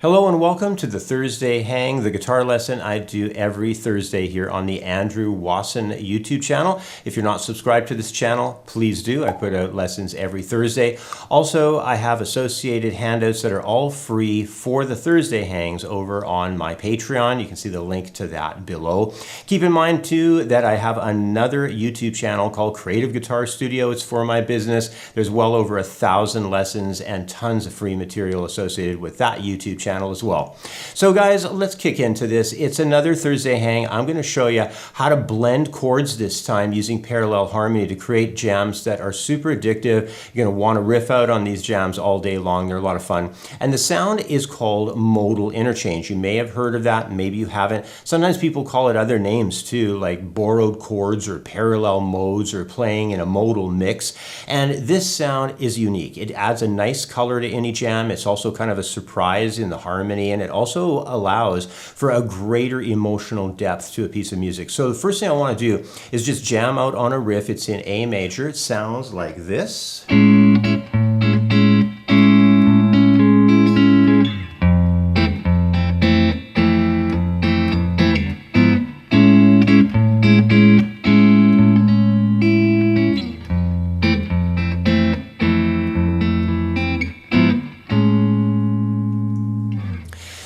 Hello and welcome to the Thursday Hang, the guitar lesson I do every Thursday here on the Andrew Wasson YouTube channel. If you're not subscribed to this channel, please do. I put out lessons every Thursday. Also, I have associated handouts that are all free for the Thursday Hangs over on my Patreon. You can see the link to that below. Keep in mind too that I have another YouTube channel called Creative Guitar Studio. It's for my business. There's well over 1,000 lessons and tons of free material associated with that YouTube channel as well. So guys, let's kick into this. It's another Thursday Hang. I'm going to show you how to blend chords this time using parallel harmony to create jams that are super addictive. You're going to want to riff out on these jams all day long. They're a lot of fun. And the sound is called modal interchange. You may have heard of that, maybe you haven't. Sometimes people call it other names too, like borrowed chords or parallel modes or playing in a modal mix. And this sound is unique. It adds a nice color to any jam. It's also kind of a surprise in the harmony, and it also allows for a greater emotional depth to a piece of music. So the first thing I want to do is just jam out on a riff. It's in A major. It sounds like this.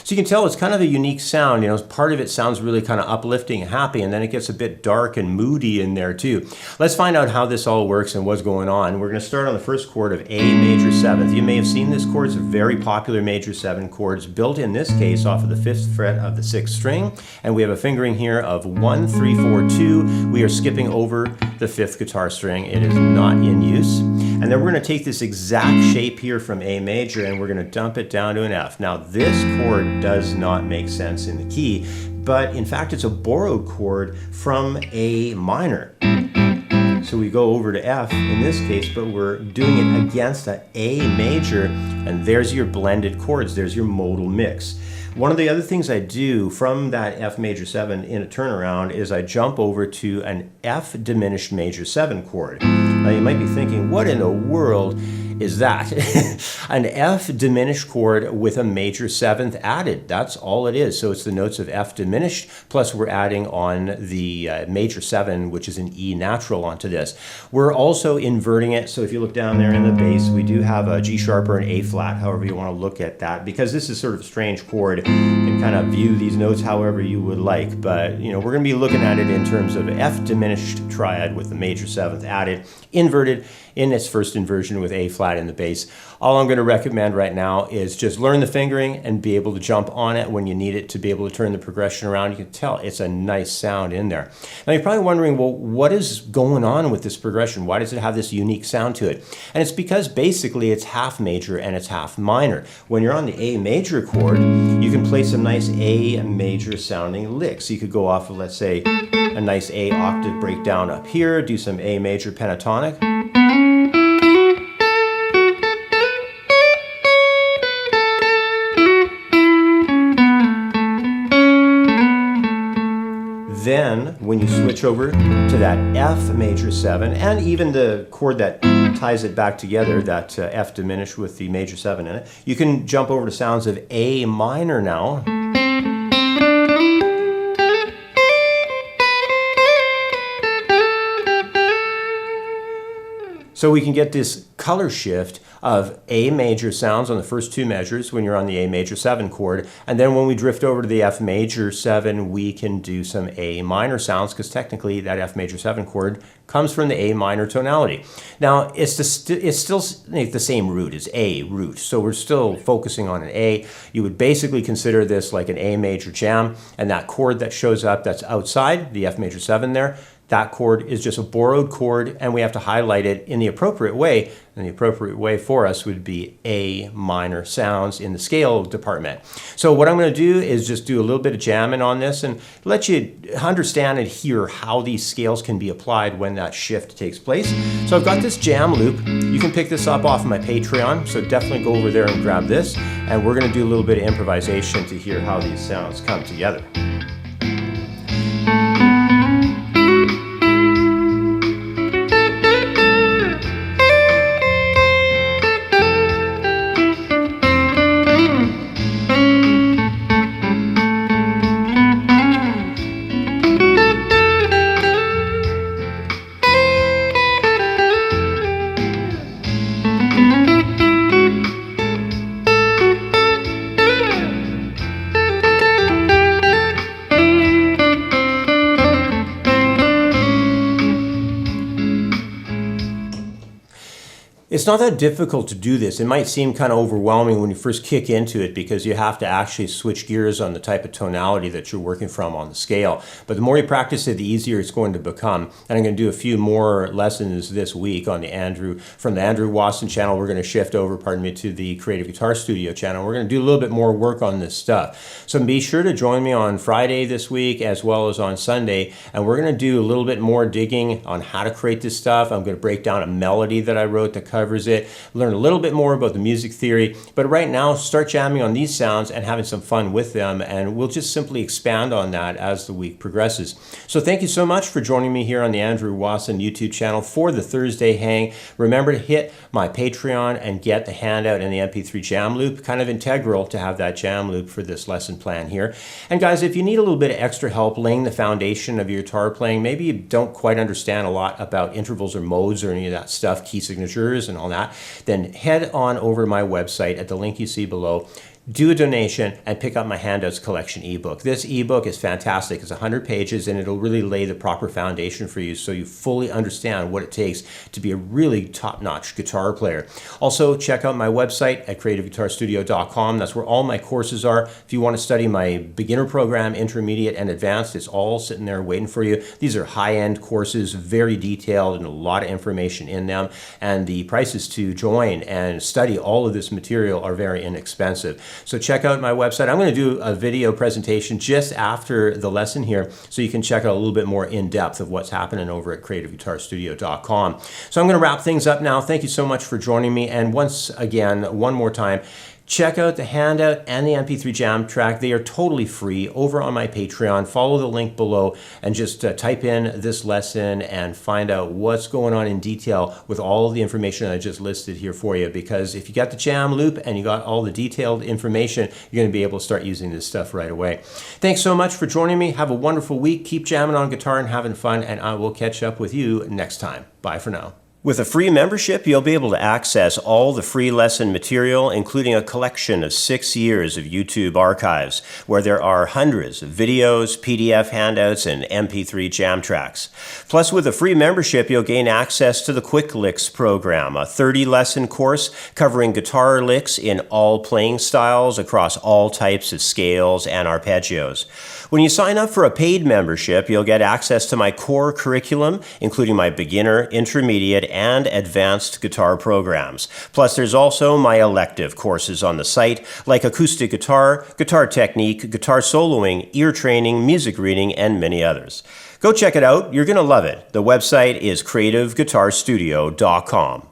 So you can tell it's kind of a unique sound. You know, part of it sounds really kind of uplifting and happy, and then it gets a bit dark and moody in there too. Let's find out how this all works and what's going on. We're going to start on the first chord of A major 7th. You may have seen this chord. It's a very popular major 7 chord. It's built in this case off of the 5th fret of the 6th string, and we have a fingering here of 1, 3, 4, 2. We are skipping over the 5th guitar string. It is not in use. And then we're going to take this exact shape here from A major and we're going to dump it down to an F. Now this chord does not make sense in the key, but in fact it's a borrowed chord from A minor. So we go over to F in this case, but we're doing it against an A major, and there's your blended chords, there's your modal mix. One of the other things I do from that F major 7 in a turnaround is I jump over to an F diminished major 7 chord. Now you might be thinking, what in the world is that? An F diminished chord with a major 7th added. That's all it is. So it's the notes of F diminished, plus we're adding on the major 7, which is an E natural onto this. We're also inverting it. So if you look down there in the bass, we do have a G sharp or an A flat, however you want to look at that, because this is sort of a strange chord. You can kind of view these notes however you would like, but you know, we're going to be looking at it in terms of F diminished triad with the major 7th added, inverted in its first inversion with A flat in the bass. All I'm going to recommend right now is just learn the fingering and be able to jump on it when you need it to be able to turn the progression around. You can tell it's a nice sound in there. Now you're probably wondering, well, what is going on with this progression? Why does it have this unique sound to it? And it's because basically it's half major and it's half minor. When you're on the A major chord, you can play some nice A major sounding licks. You could go off of, let's say, a nice A octave breakdown up here, do some A major pentatonic. Then, when you switch over to that F major 7, and even the chord that ties it back together, that F diminished with the major 7 in it, you can jump over to sounds of A minor now. So we can get this color shift of A major sounds on the first 2 measures when you're on the A major 7 chord, and then when we drift over to the F major 7, we can do some A minor sounds, because technically that F major 7 chord comes from the A minor tonality. Now it's still the same root, it's A root, so we're still focusing on an A. You would basically consider this like an A major jam, and that chord that shows up that's outside the F major 7 there, that chord is just a borrowed chord, and we have to highlight it in the appropriate way. And the appropriate way for us would be A minor sounds in the scale department. So what I'm going to do is just do a little bit of jamming on this and let you understand and hear how these scales can be applied when that shift takes place. So I've got this jam loop. You can pick this up off my Patreon, so definitely go over there and grab this. And we're going to do a little bit of improvisation to hear how these sounds come together. It's not that difficult to do this. It might seem kind of overwhelming when you first kick into it because you have to actually switch gears on the type of tonality that you're working from on the scale. But the more you practice it, the easier it's going to become. And I'm going to do a few more lessons this week on from the Andrew Wasson channel. We're going to shift over, to the Creative Guitar Studio channel. We're going to do a little bit more work on this stuff. So be sure to join me on Friday this week as well as on Sunday. And we're going to do a little bit more digging on how to create this stuff. I'm going to break down a melody that I wrote that covers it, learn a little bit more about the music theory. But right now, start jamming on these sounds and having some fun with them. And we'll just simply expand on that as the week progresses. So thank you so much for joining me here on the Andrew Wasson YouTube channel for the Thursday Hang. Remember to hit my Patreon and get the handout and the MP3 jam loop. Kind of integral to have that jam loop for this lesson plan here. And guys, if you need a little bit of extra help laying the foundation of your guitar playing, maybe you don't quite understand a lot about intervals or modes or any of that stuff, key signatures and all that, then head on over to my website at the link you see below. Do a donation and pick up my Handouts Collection ebook. This ebook is fantastic. It's 100 pages and it'll really lay the proper foundation for you so you fully understand what it takes to be a really top-notch guitar player. Also, check out my website at creativeguitarstudio.com. That's where all my courses are. If you want to study my beginner program, intermediate, and advanced, it's all sitting there waiting for you. These are high-end courses, very detailed and a lot of information in them. And the prices to join and study all of this material are very inexpensive. So check out my website. I'm going to do a video presentation just after the lesson here so you can check out a little bit more in depth of what's happening over at creativeguitarstudio.com. So I'm going to wrap things up now. Thank you so much for joining me. And once again, one more time, check out the handout and the MP3 jam track. They are totally free over on my Patreon. Follow the link below and just type in this lesson and find out what's going on in detail with all of the information I just listed here for you. Because if you got the jam loop and you got all the detailed information, you're going to be able to start using this stuff right away. Thanks so much for joining me. Have a wonderful week. Keep jamming on guitar and having fun, and I will catch up with you next time. Bye for now. With a free membership, you'll be able to access all the free lesson material, including a collection of 6 years of YouTube archives, where there are hundreds of videos, PDF handouts, and MP3 jam tracks. Plus, with a free membership, you'll gain access to the Quick Licks program, a 30-lesson course covering guitar licks in all playing styles across all types of scales and arpeggios. When you sign up for a paid membership, you'll get access to my core curriculum, including my beginner, intermediate, and advanced guitar programs. Plus, there's also my elective courses on the site, like acoustic guitar, guitar technique, guitar soloing, ear training, music reading, and many others. Go check it out. You're going to love it. The website is creativeguitarstudio.com.